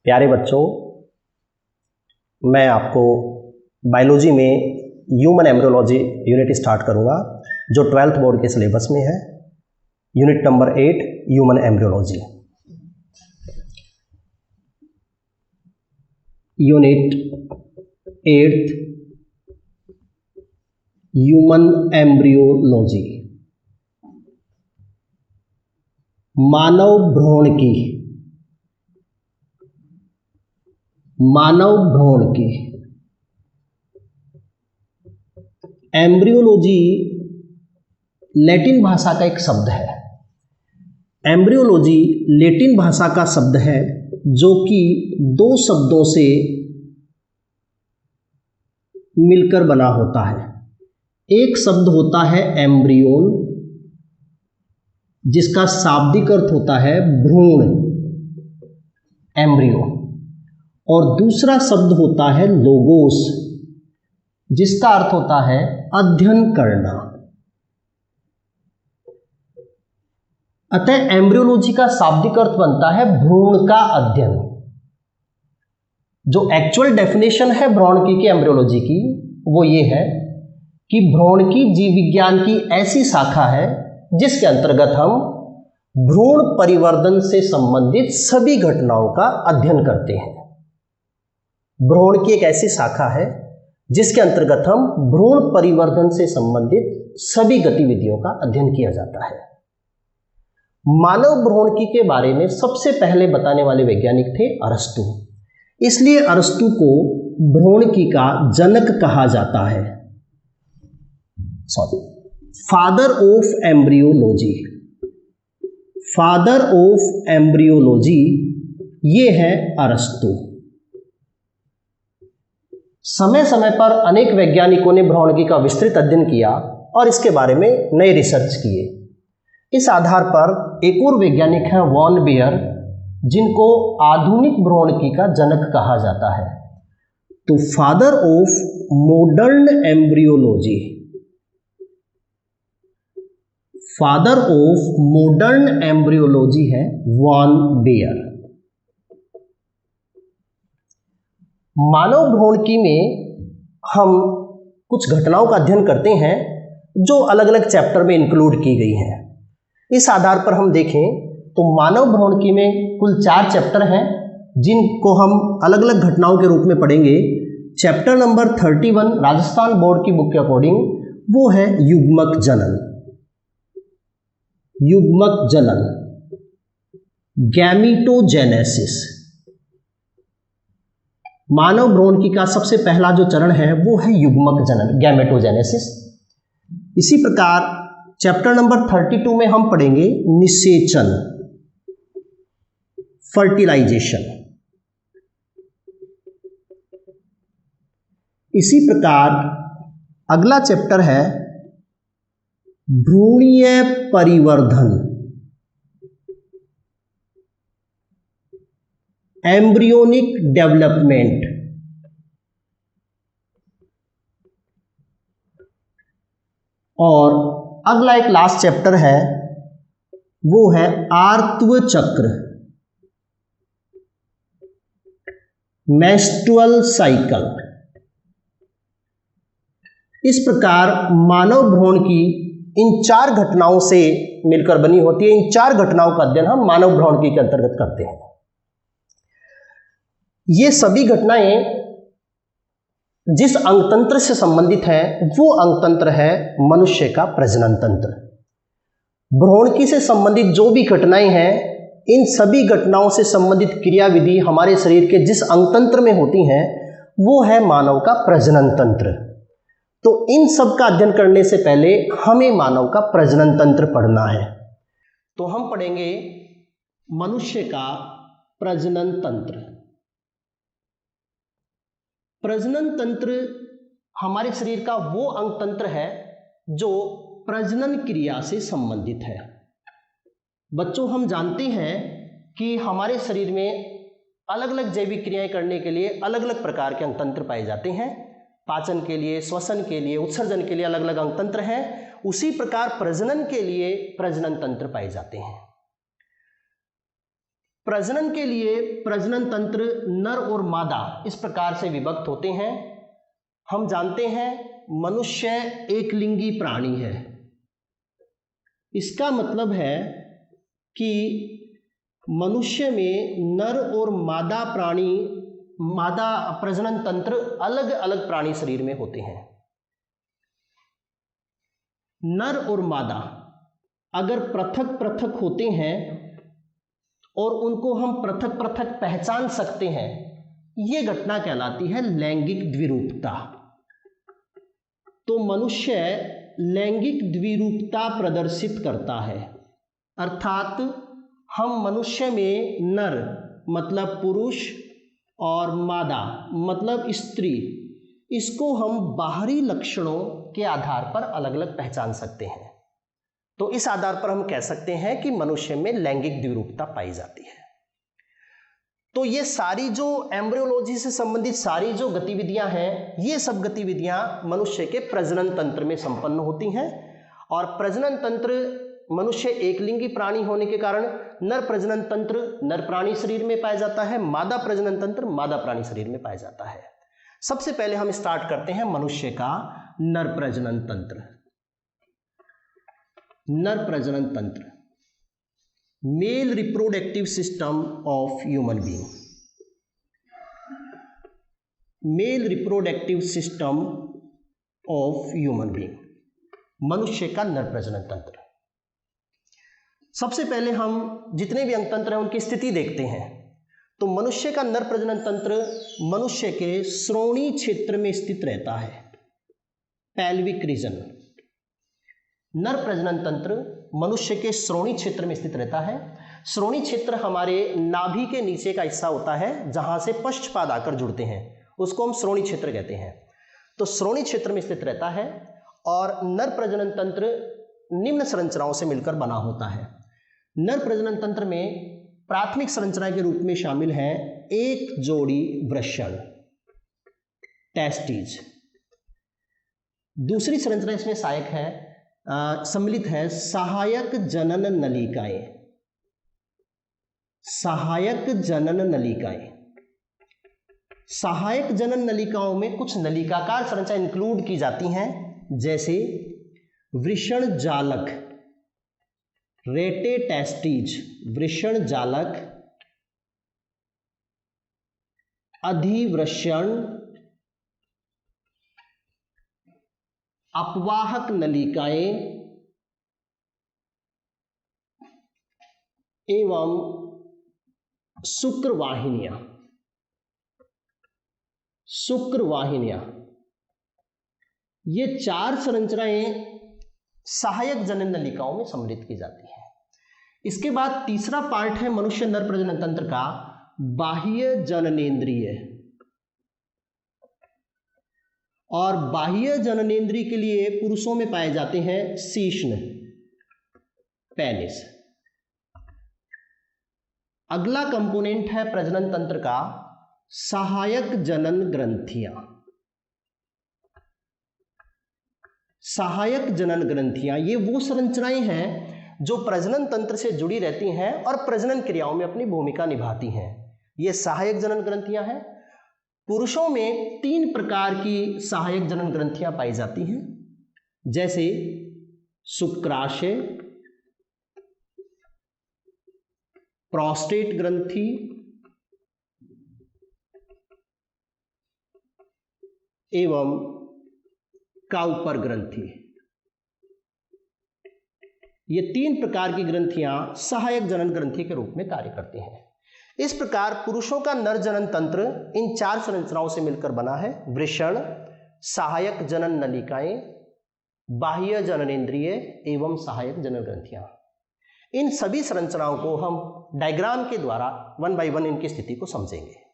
प्यारे बच्चों, मैं आपको बायोलॉजी में ह्यूमन एम्ब्रियोलॉजी यूनिट स्टार्ट करूंगा जो 12th बोर्ड के सिलेबस में है। Unit number 8 human embryology. Unit 8 human embryology, मानव भ्रूण की एम्ब्रियोलॉजी लैटिन भाषा का एक शब्द है। एम्ब्रियोलॉजी लैटिन भाषा का शब्द है जो कि दो शब्दों से मिलकर बना होता है। एक शब्द होता है एम्ब्रियोन, जिसका शाब्दिक अर्थ होता है भ्रूण, एम्ब्रियो, और दूसरा शब्द होता है लोगोस, जिसका अर्थ होता है अध्ययन करना। अतः एम्ब्रियोलॉजी का शाब्दिक अर्थ बनता है भ्रूण का अध्ययन। जो एक्चुअल डेफिनेशन है भ्रूण की एम्ब्रियोलॉजी की वो ये है कि भ्रूण की जीव विज्ञान की ऐसी शाखा है जिसके अंतर्गत हम भ्रूण परिवर्धन से संबंधित सभी घटनाओं का अध्ययन करते हैं। भ्रूण की एक ऐसी शाखा है जिसके अंतर्गत हम भ्रूण परिवर्धन से संबंधित सभी गतिविधियों का अध्ययन किया जाता है। मानव भ्रूणकी के बारे में सबसे पहले बताने वाले वैज्ञानिक थे अरस्तु। इसलिए अरस्तु को भ्रूणकी का जनक कहा जाता है, father of embryology. Father of embryology ये है अरस्तु। समय समय पर अनेक वैज्ञानिकों ने भ्रूणकी का विस्तृत अध्ययन किया और इसके बारे में नए रिसर्च किए। इस आधार पर एक और वैज्ञानिक है वॉन बेयर, जिनको आधुनिक भ्रूणकी का जनक कहा जाता है। तो father of modern embryology, father of modern embryology है वॉन बेयर। मानव भ्रूणकी में हम कुछ घटनाओं का अध्ययन करते हैं जो अलग अलग चैप्टर में इंक्लूड की गई हैं। इस आधार पर हम देखें तो मानव भ्रूणकी में कुल 4 चैप्टर हैं जिनको हम अलग अलग घटनाओं के रूप में पढ़ेंगे। चैप्टर नंबर 31 राजस्थान बोर्ड की बुक के अकॉर्डिंग वो है युग्मक जनन। युग्मक जनन, गैमीटोजेनेसिस। मानव भ्रूणकी का सबसे पहला जो चरण है वो है युग्मक जनन, गैमेटोजेनेसिस। इसी प्रकार चैप्टर नंबर 32 में हम पढ़ेंगे निषेचन, फर्टिलाइजेशन। इसी प्रकार अगला चैप्टर है भ्रूणीय परिवर्धन, एम्ब्रियोनिक डेवलपमेंट। और अगला एक लास्ट चैप्टर है वो है आर्तव चक्र, मेंस्ट्रुअल साइकिल। इस प्रकार मानव भ्रूणकी इन 4 घटनाओं से मिलकर बनी होती है। इन 4 घटनाओं का अध्ययन हम मानव भ्रूणकी के अंतर्गत करते हैं। ये सभी घटनाएं जिस अंगतंत्र से संबंधित हैं वो अंगतंत्र है मनुष्य का प्रजनन तंत्र। भ्रूणकी से संबंधित जो भी घटनाएं हैं, इन सभी घटनाओं से संबंधित क्रियाविधि हमारे शरीर के जिस अंगतंत्र में होती हैं वो है मानव का प्रजनन तंत्र। तो इन सब का अध्ययन करने से पहले हमें मानव का प्रजनन तंत्र पढ़ना है। तो हम पढ़ेंगे मनुष्य का प्रजनन तंत्र। प्रजनन तंत्र हमारे शरीर का वो अंग तंत्र है जो प्रजनन क्रिया से संबंधित है। बच्चों, हम जानते हैं कि हमारे शरीर में अलग अलग जैविक क्रियाएं करने के लिए अलग अलग प्रकार के अंग तंत्र पाए जाते हैं। पाचन के लिए, श्वसन के लिए, उत्सर्जन के लिए अलग अलग अंग तंत्र हैं। उसी प्रकार प्रजनन के लिए प्रजनन तंत्र पाए जाते हैं। प्रजनन के लिए प्रजनन तंत्र नर और मादा इस प्रकार से विभक्त होते हैं। हम जानते हैं मनुष्य एक लिंगी प्राणी है। इसका मतलब है कि मनुष्य में नर और मादा प्रजनन तंत्र अलग अलग प्राणी शरीर में होते हैं। नर और मादा अगर पृथक पृथक होते हैं और उनको हम पृथक पृथक पहचान सकते हैं, यह घटना कहलाती है लैंगिक द्विरूपता। तो मनुष्य लैंगिक द्विरूपता प्रदर्शित करता है, अर्थात हम मनुष्य में नर मतलब पुरुष और मादा मतलब स्त्री, इसको हम बाहरी लक्षणों के आधार पर अलग अलग पहचान सकते हैं। तो इस आधार पर हम कह सकते हैं कि मनुष्य में लैंगिक द्विरूपता पाई जाती है। तो ये सारी जो एम्ब्रियोलॉजी से संबंधित सारी जो गतिविधियां हैं, ये सब गतिविधियां मनुष्य के प्रजनन तंत्र में संपन्न होती हैं। और प्रजनन तंत्र मनुष्य एक लिंगी प्राणी होने के कारण नर प्रजनन तंत्र नर प्राणी शरीर में पाया जाता है, मादा प्रजनन तंत्र मादा प्राणी शरीर में पाया जाता है। सबसे पहले हम स्टार्ट करते हैं मनुष्य का नर प्रजनन तंत्र। नर प्रजनन तंत्र, male reproductive system of human being. Male reproductive system of human being, मनुष्य का नर प्रजनन तंत्र। सबसे पहले हम जितने भी अंगतंत्र हैं उनकी स्थिति देखते हैं। तो मनुष्य का नर प्रजनन तंत्र मनुष्य के श्रोणि क्षेत्र में स्थित रहता है, पेल्विक रीजन। नर प्रजनन तंत्र मनुष्य के श्रोणि क्षेत्र में स्थित रहता है। श्रोणि क्षेत्र हमारे नाभि के नीचे का हिस्सा होता है, जहां से पश्चपाद आकर जुड़ते हैं, उसको हम श्रोणि क्षेत्र कहते हैं। तो श्रोणि क्षेत्र में स्थित रहता है। और नर प्रजनन तंत्र निम्न संरचनाओं से मिलकर बना होता है। नर प्रजनन तंत्र में प्राथमिक संरचना के रूप में शामिल है एक जोड़ी वृषण, टेस्टिज। दूसरी संरचना इसमें सहायक है, सम्मिलित है सहायक जनन नलिकाएं। सहायक जनन नलिकाएं, सहायक जनन नलिकाओं में कुछ नलिकाकार संरचना इंक्लूड की जाती हैं, जैसे वृषण जालक, रेटेटेस्टिज, वृषण जालक, अधिवृषण, अपवाहक नलिकाएं एवं शुक्रवाहिनियां। शुक्रवाहिनियां, ये चार संरचनाएं सहायक जनन नलिकाओं में सम्मिलित की जाती है। इसके बाद तीसरा पार्ट है मनुष्य नर प्रजनन तंत्र का बाह्य जननेंद्रिय। और बाह्य जननेंद्रिय के लिए पुरुषों में पाए जाते हैं शीश्न, पेनिस। अगला कंपोनेंट है प्रजनन तंत्र का सहायक जनन ग्रंथियां। सहायक जनन ग्रंथियां ये वो संरचनाएं हैं जो प्रजनन तंत्र से जुड़ी रहती हैं और प्रजनन क्रियाओं में अपनी भूमिका निभाती हैं। ये सहायक जनन ग्रंथियां हैं। पुरुषों में 3 प्रकार की सहायक जनन ग्रंथियां पाई जाती हैं, जैसे शुक्राशय, प्रोस्टेट ग्रंथि एवं काउपर ग्रंथि। ये 3 प्रकार की ग्रंथियां सहायक जनन ग्रंथि के रूप में कार्य करती हैं। इस प्रकार पुरुषों का नर जनन तंत्र इन 4 संरचनाओं से मिलकर बना है, वृषण, सहायक जनन नलिकाएं, बाह्य जननेंद्रिय एवं सहायक जनन ग्रंथियां। इन सभी संरचनाओं को हम डायग्राम के द्वारा 1 बाय 1 इनकी स्थिति को समझेंगे।